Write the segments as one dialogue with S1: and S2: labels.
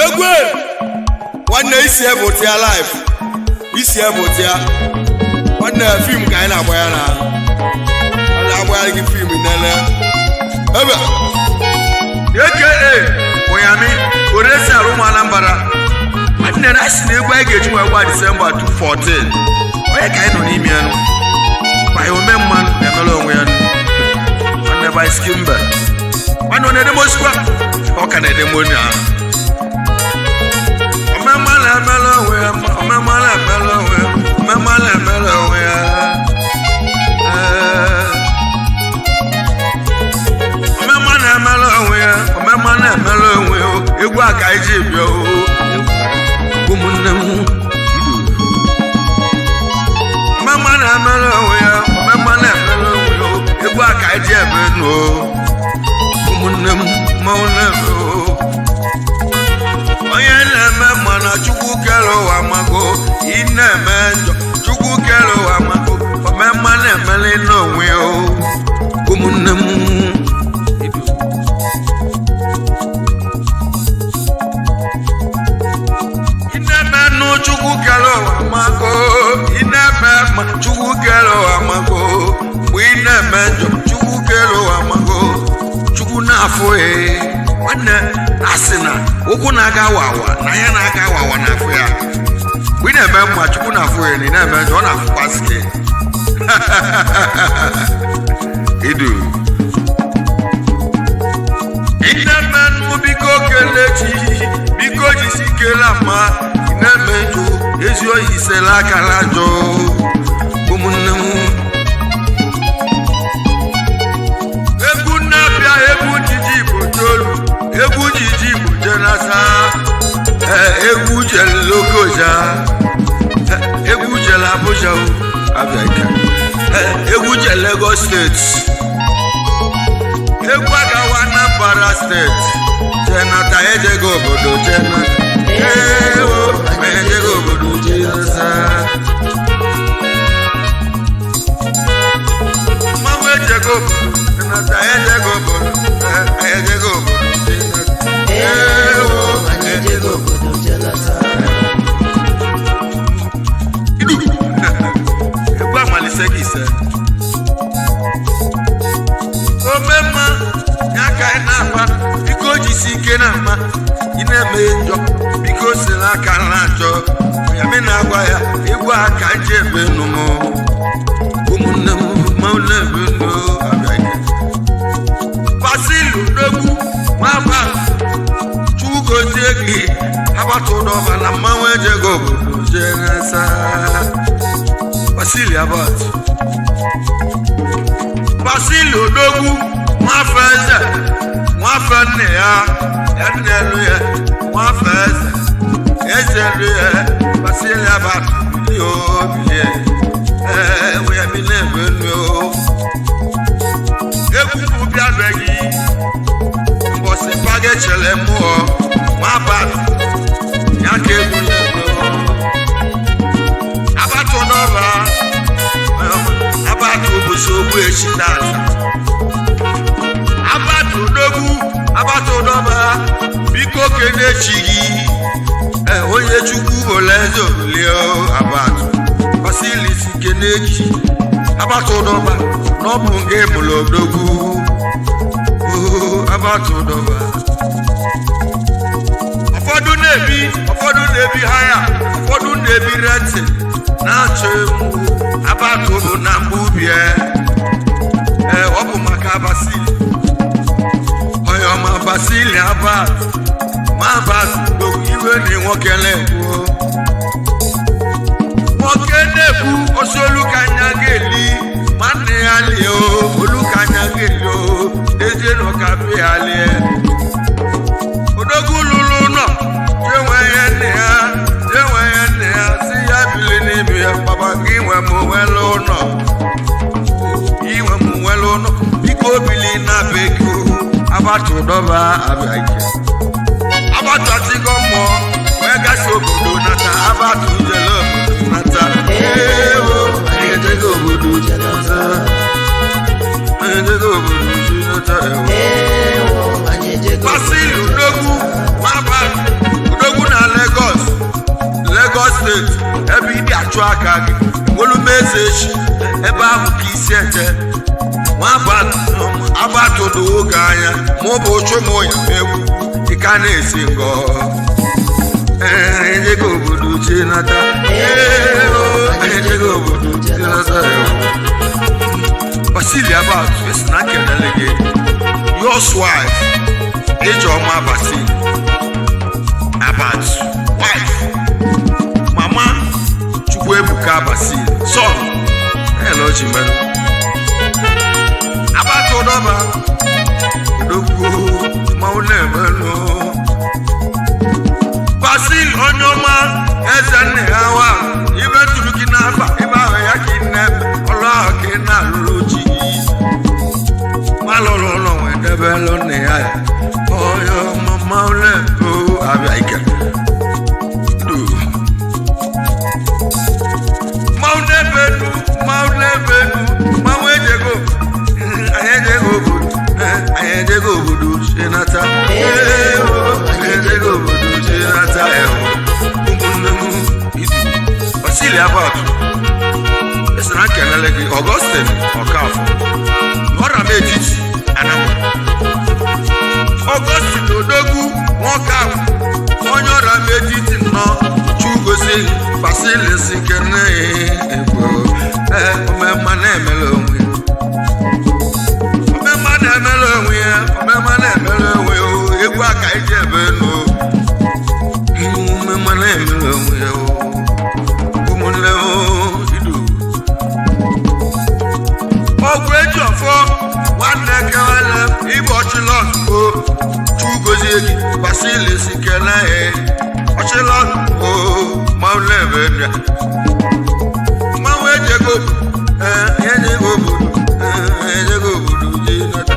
S1: Egwu nwanne isi ebụtịa live isi ebụtịa nwanne film ka anyị na-agba ya na a na-agba gị film nele ebe aka Unyami oresi arụ ụmụ Anambra nwanne na asị na egwu anyị ga-eji wee gba Disemba 2014 onye ka anyị nọ n'ime ya ma ya ome mmanụ na-emere onwe ya nwanne by skimbe nwanne ọ na-edemosikwa ọ ka na-edemoni ahụ omemala emela onwe ya omemala emela onwe ya omemala emela onwe ya omemala emela onwe ya omemala emela onwe ya egwu a ka anyị ji bịa ụmụnne m omemala emela onwe ya omemala emela onwe ya egwu a ka anyị ji ebe nụ ụmụnne m mmanwụ na-eme onye na-eme mana Chukwu kere ụwa mago ị na-eme njọ Chukwu kere ụwa mago omemma na-emeli n'onwe ya ụmụnne m ị na-eme nụ Chukwu kere ụwa mago ị na-eme ma Chukwu kere ụwa mago mgbe ị na-eme njọ Chukwu kere ụwa mago Chukwu na-afụ nwanne asị na ụkwụ na-aga wawa na ya na-aga wawa n'afọ ya mgbe ị na-eme mma Chukwu na-afụ ya na ị na-eme njọ ọ na-afụkwasị gị idu ị na-eme nụ biko kelechi biko jisi kele ma ị na-eme njọ ezi oyi isela akara njọ ụmụnne m egwu na-abịa egwu jiji bụ tolu egwu jiji bụ jenasa egwu jele Lokoja egwu jele Abuja Abịa egwu jele Lagos steeti egwu agawa Anambra steeti jenata ejego obodo jenata ejego obodo jenasa mmanwụ ejego obodo jenata ejego obodo ejego obodo egwu amalise gị ise omemma ya ka ị na-agba biko jisi ike na-ama ị na-eme njọ biko sila aka na-achọ Unyami na-agwa ya egwu a ka nje ebe nụmụ ụmụnne m mmanwụ na-ebe nụ abịa Basilu n'ogwu nwaba Chugozie gị agbata ụdọba na mmanwụ ejego obodo jenasa Basili abat Basilu n'ogwu nwafe eze nwafe nne ya nne elu ya nwafe eze eze elu ya Basili abat bilie bilie Unyami na-ebe nụ egwu bịa beghị mbọsị paga echele mmụọ nwabatụ ya ka egwu na-ebe abatụ n'ọba abatụ ụbọchị ogbu echi tata abatụ n'ogwu abatụ n'ọba biko kenechi gị onye Chukwu oleze obilie abatụ Basilisi kenechi abatụ n'ọba n'ọbụ nke mụrụ odogwu abatụ n'ọba ụfọdụ na-ebi haya ụfọdụ na-ebi renti na-achọ egwu abatụ bụ na mgbe ubi ọ bụ maka Basili onye ọma Basili abatụ ma abatụ iwe na nwoke na-ekwu nwoke na-ekwu osi olukanya ga-eli nwanne ya lie olukanya ga-eli ejenụka be ya lie odogwu lụrụ ụlọ jenwe nne ya si ya bili n'ime ya gbaba gị inwe m nwere ụlọ biko bili na beki abatụ ụdọba abịa ike abatụ atigo mmụọ wee gasị obodo nata abatụ jele obodo nata ejego obodo jenata ejego obodo jenata Basili udogwu chụ aka gị wolu meze echi ebe ahụ ka isi eje nwa abatụdo oge anya ma ọ bụ chụ m ya egwu dịka na-esi ngọ ejego obodo chinata ejego obodo chinata Basili about esi na kelele gị yours wife Ijeọma Basili about wife mama Chukwuebuka Basili son hello chimelu about odoba dogo maunebelo Basili onyoma ezane hawa ibe turuki nafa iba ya kinebe Allah kina luluji malolo wedebelo ne ya oyo mama ulepo abaika do maunebelu mawejego ayejego budu senata ayejego budu senata Basili about it's not Kenelegi Augustine or Calf what a major Anam Augustine Odogu walk out on your major no Chugosi Basili Sikene Basili Sikene Ochilon oh Maulevenia Mawejego Yejego budu jinata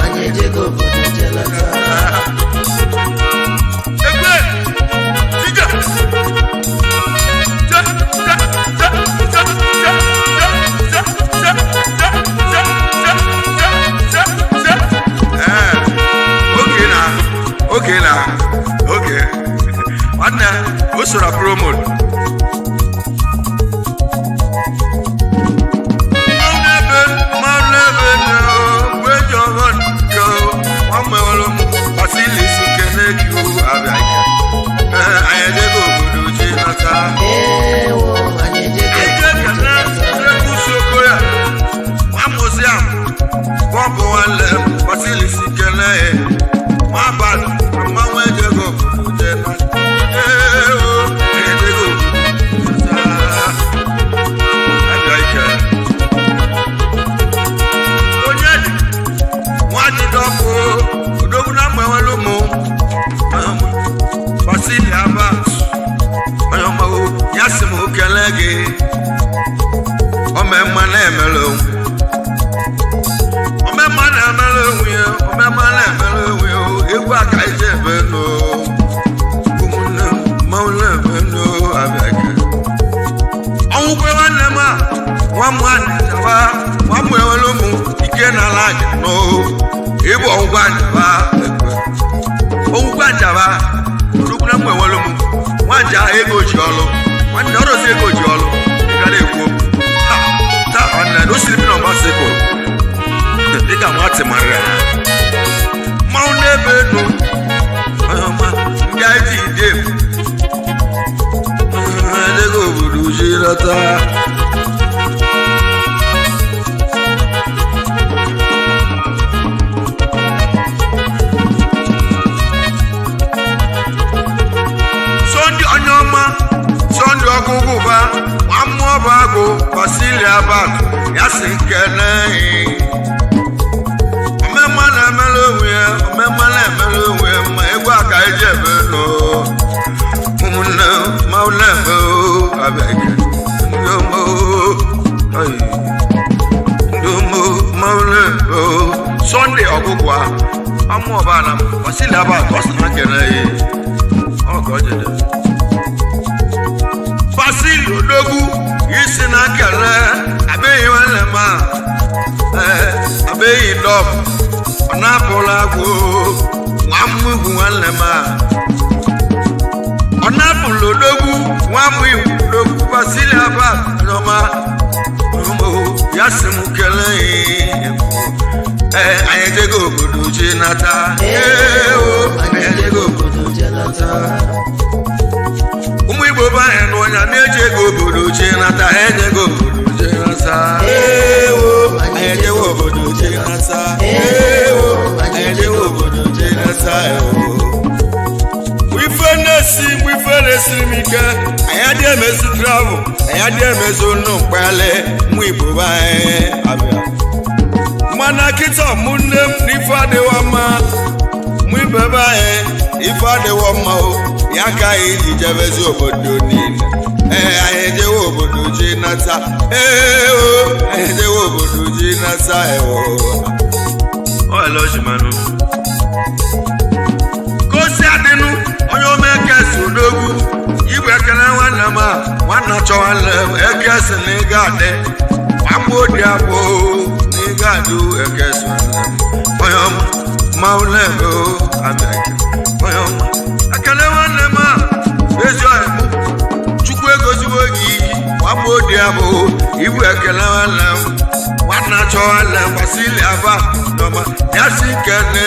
S2: Anyejego budu jelata
S1: Egbe Tiga Okay now. Okay. What now? What's your promo? Where you want go? One more Basili Sikene you Abaya. I go to Jinata. Basili Sikene. My bad, my way to go. Basili about Yasimu Kelegi. Oh, my man, Egwu aka ijebe no kumune maulebeno abeke onwukwe nwanne ma nwamwanne jawa nwamwewolomu ike na laji no ibu onwukwe njaba onwukwe njaba rukuna mwewolomu nwanja ego ji olu nwanne orosi ego ji olu ikara ekwu ta nwanne n'osiri bi na ọmasịkụ dịka nwatị mara Maunebeno Ngaji Dave Nego budu jirata Sondi onyoma Sondi okuguba Wamu bago Basili about Yasinkene ma egwu aka ijebe no ụmụnne maulebe abeke ndomo maulebe Sunday ọgụgụ amụ ọbana Basili about ọsana kene ọgọjede Basili Odogwu isi na kele abeghị nwanne ma abeghị dọbụ Onapolago, Wamu Wanlema. Onapulodogu, Wamu obodo jenata anyị ejego obodo jenata ụmụ Igbo be anyị nụ ọnya na-ejego obodo jenata enyego obodo jenata anyị ejego obodo jenata anyị ejego obodo jenata ife na-esi m ike anyị adị emezu travel anyị adị emezu nnu mkpali ụmụ Igbo be anyị abịa mana kịta ụmụnne m n'ife adịwa mma mụ ibe be anyị ife adịwa mma ya ka anyị ji jebezi obodo niile anyị ejewe obodo jenata anyị ejewe obodo jenata ọlọjimanụ kosi adịnụ onye omekesi odogwu igwe ekele nwanne m a nwanna chọwanle ekesi na ịga adị gbamgbodi abụ na ịga adụ ekesi onye ọma maụlebe abịa onye ọma ekele nwanne m a ezi ọhịmụ chukwu egoziwo gị gbamgbodi abụ igwe ekele nwanne m nwanna chọwanle gbasili aba n'ọma ya si kene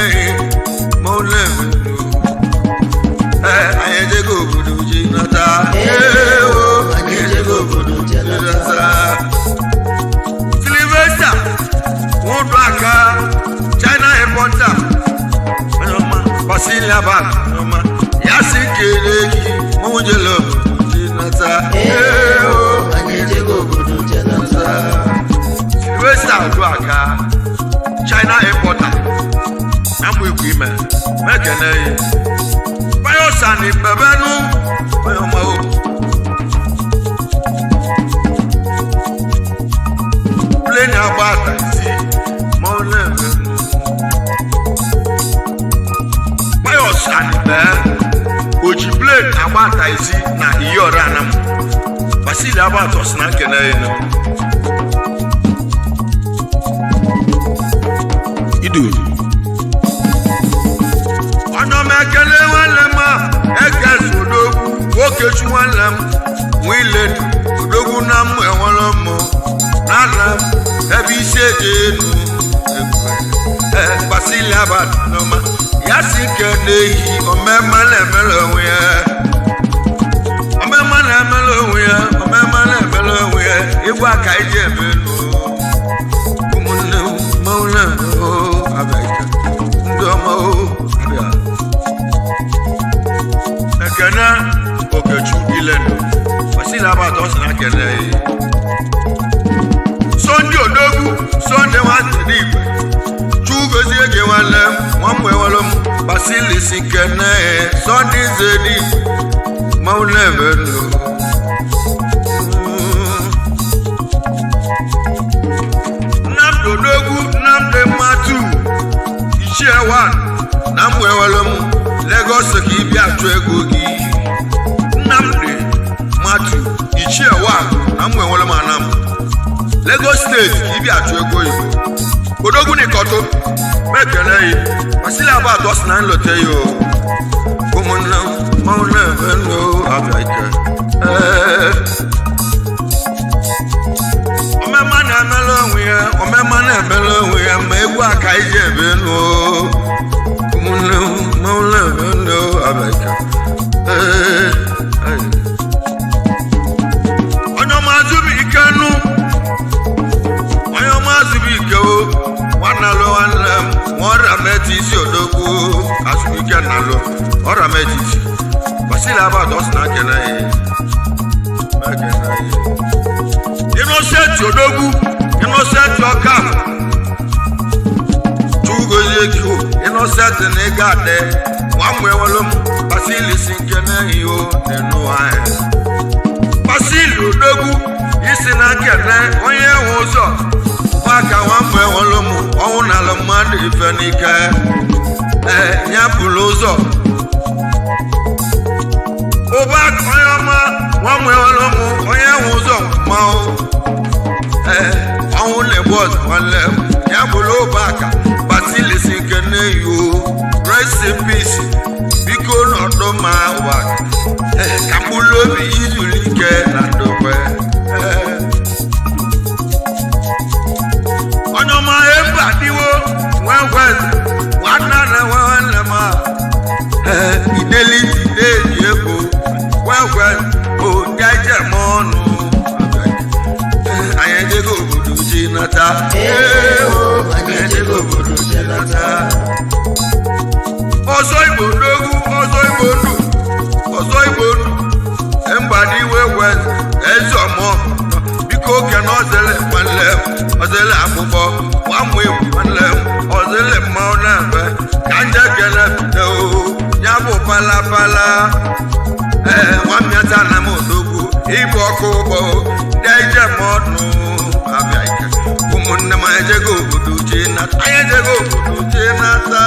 S1: maụlebe anyị ejego obodo jenata anyị ejego obodo jenata Sylvester nwụdụ aka China importer Basilia bag ya si kele gị mụjelo jenata anyị ejego obodo jenata Sylvester nwụdụ aka China importer na mgbe ikwu ime mekene ya Bayosani bebenu bayomo plane abata si mole Bayosani be oji plane abata isi na iyora anam basili abata osna kene no idu ekele nwanne m ekezi odogwu nwokechu nwanne m nwile odogwu na m enwere m n'ala m ebe isi eji elu gbasili abalị n'ọma ya si kene ehi omemma na-emere onwe ya omemma na-emere onwe ya omemma na-emere onwe ya ịgwa aka iji eme elu ụmụnne mmanwụle abịa ndị ọma abịa ekene okechu ilenu basili abatọ si na kene Sunday odogwu Sunday nwatị igwe chugozie gị nwanne m nwamwe nwere m basili si kene Sunday zedi maulevenu Nnamdi odogwu Nnamdi mmatu ichie wan na mwe nwere m Lagos ka ibi atụ ego gị Nnamdi Matu ichie wa na mwe nwere m anam Lagos steeti ka ibi atụ ego Igbo odogwu n'ikoto mekele yi basili aba atọ si na nlote yo ụmụnne maụna eno abịa ike omemma na-emele onwe ya omemma na-emele onwe ya ma egwu aka iji ebe enu ụmụnne maụna eno abịa ike onye ọma zụbi ike nụ onye ọma zụbi ike o nwanne alụ nwanne m ọrịa metụ isi odogwu azụbi ike na alụ ọrịa metụ isi basili abata ọ sị na kene Innocent odogwu Innocent ọka chugozie gị Innocent na ịga ade nwamwe nwere m basili si nke na-ehi o n'enu anyị basili odogwu isi na kene onye nwe ụzọ maka nwamwe nwere m ọnwụ n'ala mmadụ ife n'ike ya bụrụ ụzọ ụba onye ọma nwamwe nwere m onye nwe ụzọ mmanwụ ọnwụ na-egbu ọzọ nwanne m ya bụrụ ụba aka basili si nke na-ehi o rest in peace biko n'ọdụ ma ụwa ka mkpụrụ obi izuru ike na ndokwe onye ọma ebe adịwo nwee ozele akpụkpọ nwamwe nwanne m ozele mmanwụ na-ebe ka nje kele bido ya bụ palapala nwamịata na m odogwu ịbụ ọkụ ụgbọ ndị ije mọdụ abịa ike ụmụnne m ejego obodo jee nata anyị ejego obodo jee nata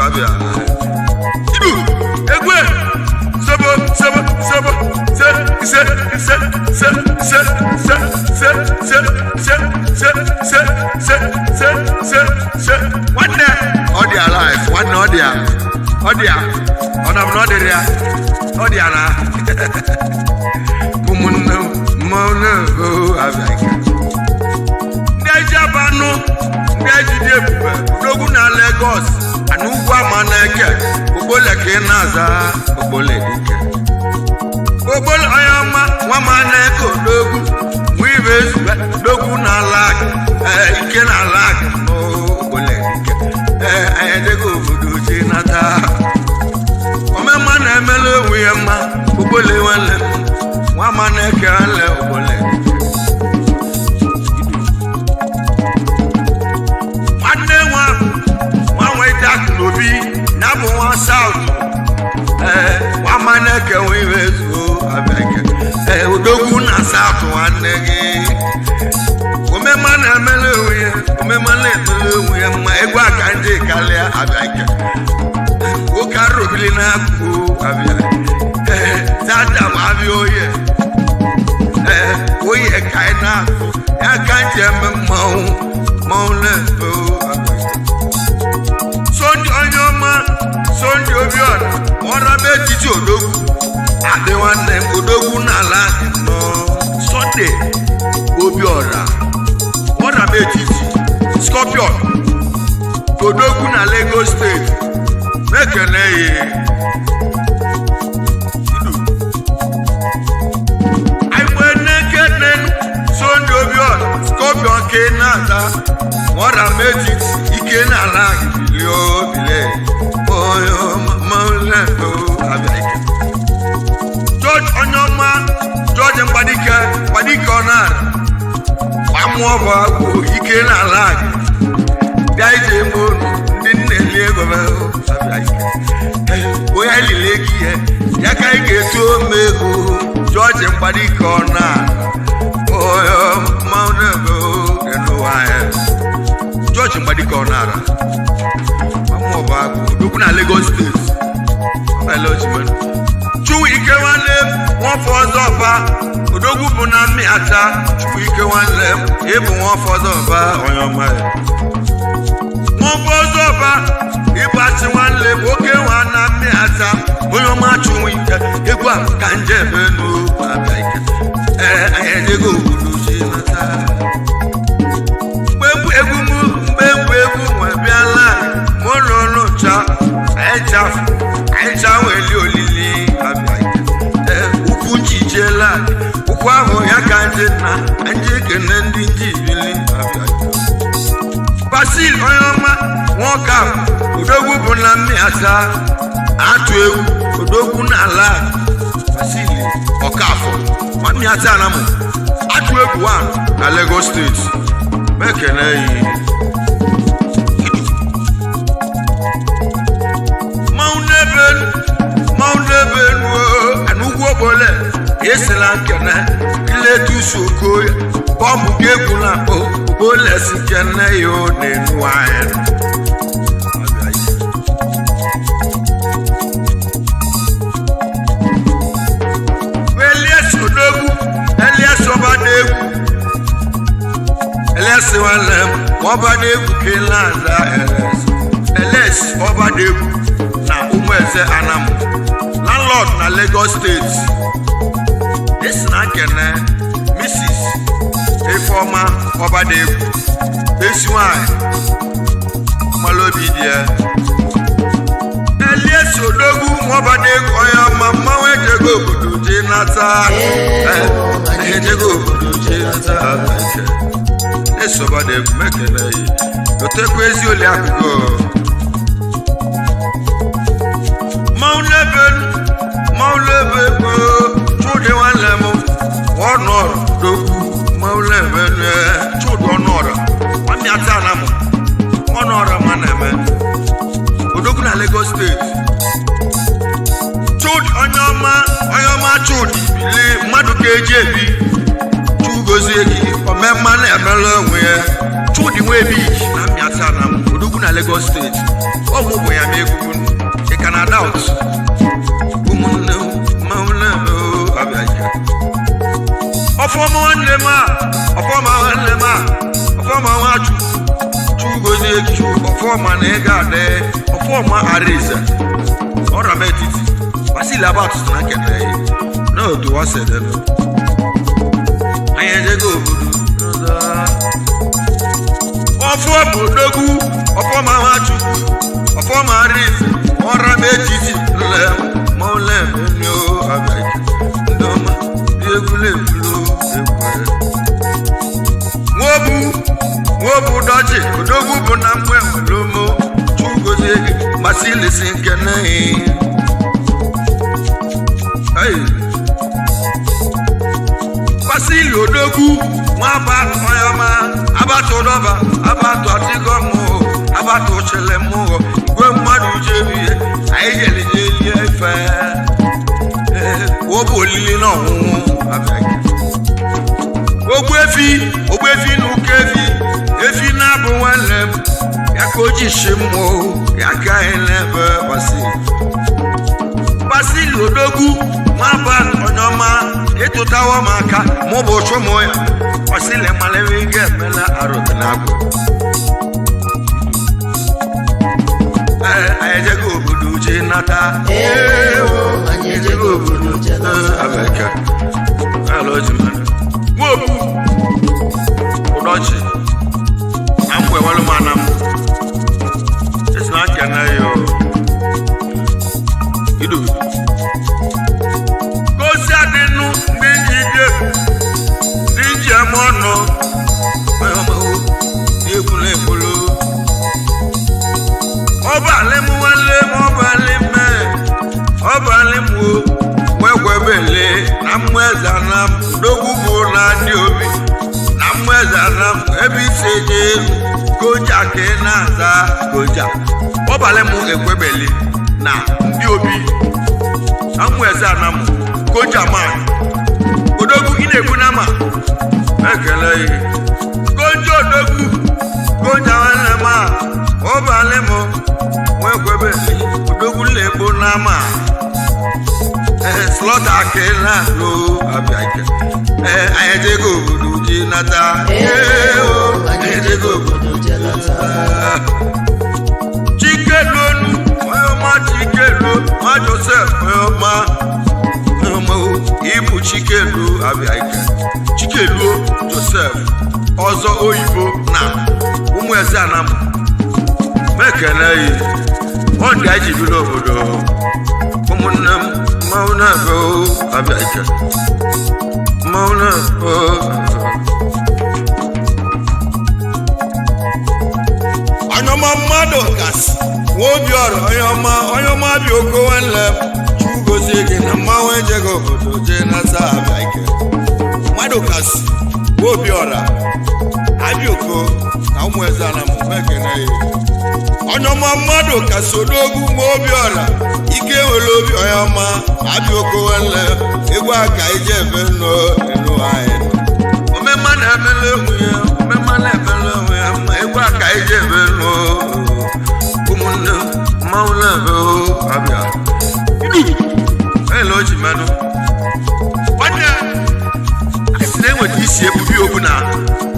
S1: abịa egwu sobo sobo sobo se se se se se se se se se se se se se se se nwanne ọ dị alive nwanne ọ dị ya ọ na m na ọ dịrị ya ọ dị ya na ụmụnne mmanwụ abịa ike ndị eji abanụ ndị ejide ebube n'ogwu na Lagos ana ugwu ama na-eke ogbole ka ị na-aza ogbole dike ogbole onye ọma nwa ma na-eke odogwu nwa ibe ezugbe dogwu n'ala ike n'ala aga ogbole dike anyị edego obodo ji nata omema na-emela onwe ya mma ogbole nwanne nwa ma na-eke nle ogbole nwanne nwa nweta n'obi na bụ nwa South nwa ma na-eke nwe ibe ezuo abịa odogwu na South nwanne gị omema na-emela onwe ya omema na-emela onwe ya mma egwu aka ndị kalịa abịa ike oke arụbili na-akụ abịa tata ma abịa oye ka anyị na-atụ ya ka nji eme mmanwụ na-efe Sunday onye ọma Sunday Obiora ọra m etiti odogwu adị nwanne m odogwu n'ala nọ Sunday Obiora ọra m etiti Scorpion odogwu na Lagos steeti mekene ya Sunday Obiora Scorpion ke na-ata ọra m etiti ike n'ala bile oyo maule abịa ike George onye ọma George mgbadike ọ na-ara gbamụọ bụ agwụ ike n'ala bịa ije eme unu ndị nna-eli ego abịa ike onye lile gị ya ka anyị ga-etu ome ego George mgbadike ọ na-ara George mgbadike ọ na-ara maọbụ agụ odogwu na Lagos steeti Chukwu ike nwanne m nwafọ ọzọ ọba odogwu bụ na mmịata Chukwu ike nwanne m ịbụ nwafọ ọzọ ọba onye ọma ya nwafọ ọzọ ọba ịgbachi nwanne m oke nwa na mmịata onye ọma Chukwu ike egwu a ka nje ebe n'okwu abịa ike anyị ejego obodo ji nata egwu nwe bịala mụlọ n'ụcha anyị cha weli olili abịa ike ukwu nchichela ukwu ahụ ya ka ndị nna anyị ekene ndị njibili abịa ike Basil onye ọma nwoke ahụ odogwu bụ na mmịata atụ egwu odogwu n'ala Basil Ọkafọ mmịata na mụ atụ egwu a na Lagos steeti mekene yi maunebenu anugwu obole esela nkene iletusu okoye bọmbụ ka egwu na akpọ obole si kene yo n'enu anyị Elias Obadegwu Elias nwanne m Obadegwu kelanda Elias Obadegwu na Umueze Anam landlord na Lagos State esi na nkene Mrs. Ifeoma Obadegwu esi nwanyị malobi die Elias Odogwu Obadegwu onye ọma mmanwụ ejego obodo ji nata ejego obodo ji nata Elias Obadegwu mekele yi otekwa ezi oli akụkọ maulebe chudi nwanne m honor dogu maule mene chud honor wani atana mo honor maneme odogu na Lagos State chud onyoma chud ile madu kejebi chugoziegi omemma na emele onwe chud webi na mi atana mo odogu na Lagos State omugo ya megwu e can doubt umunne maule abaja ọfọmọ nlema ọfọmọ waju chugozi eju ọfọmọ na ega de ọfọmọ areza ora metiti wasila about na kene no do wasede no ayede go obodo ọfọmọ dogu ọfọmọ waju ọfọmọ areza ora metiti le mole no abaji ndoma egule Wobu doji odogu bụ na mgbe lomo chugozi masili sinkene Masili odogu nwaba oyama abatu doba abatu atigomu abatu chelemu gwe mmadụ jebi ayeli efe wobu olili na ọnwụnwụ abịa ogbefi n'ukefi efi na-abụ nwanne m ya ka o ji shimmo ya ka elebe Basili odogwu nwaba onyoma ịtụtawo m aka mụ bụ chụmụ ya Basili malewe ga emela arụdịnagwụ anyị ejego obodo je nata anyị ejego obodo je nata Wobu Udochi Amwe walu manam It's not gonna yo Idu Gosi adenu Minji jeku Dinji amono Yekule polo Oba alemu alemu Wekwebele Na mweza na dogu na ndị obi na mmeze anam ebe ise je koja ke na-aza koja ọbalị m ekwebeli na ndị obi na mmeze anam koja man odogwu ị na-ekwu na ma ekele ihe koja odogwu koja nwanne ma ọbalị m ekwebeli odogwu na-ekwu na ma slọta ke na-alụ abịa ike ayedego obodo je nata ayedego obodo je nata Chikelu oyoma Chikelu ma Joseph oyoma ibu Chikelu abịa ike Chikelu Joseph ọzọ oyibo na ụmụ eze anam mekene yi ọ dị aji bi n'obodo ụmụnne m mauna go abịa ike Mauna Anyoma mmadụ kasị nwobi ọrụ onyoma bi oko nwanne chugozi gị na mmanwụ ejego obodo je nata abịa ike mmadụ kasị nwobi ọra abịa oko na ụmụ eze ana mụ mekene ya Anyoma mmadụ kasị odogwu nwobi ọra ike nwere obi onyoma abịa oko nwanne egwu aka ije ebe nọ enu anyị omemma na-emele onwe ya ma egwu aka ije ebe nọ ụmụnne mmanwụ na-ebe abịa ele oji mmanụ nwanne asị na-enweta isi ebubi okwu na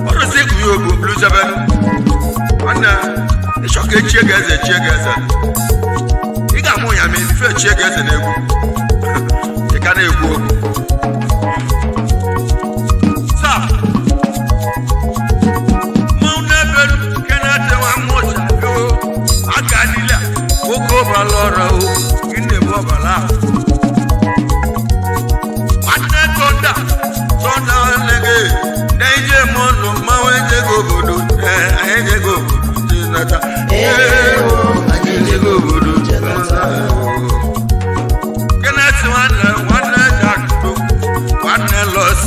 S1: ọrụzi egwu ya obu bluzabelu nwanne ịchọ ka echie gị eze ị ga-amụ ya ma ife echie gị eze na-egwu ị ka na-egwu okwu Loro in the Bobala. What the Tonda Lege, Danger Mono, Mawe go Budu, I go Janata. I go Budu Janata. Can I one loss?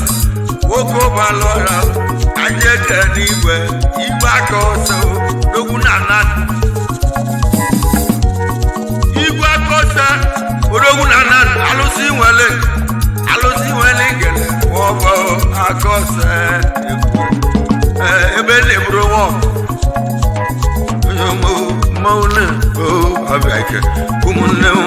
S1: ya n'igwe igwe aka ọsọ odogwu na anadụ igwe aka ọsọ odogwu na anadụ alụsị nwere ngele ọbọ aka ọsọ ebe na-eburu nwa mmanwụ na abịa ike ụmụnne m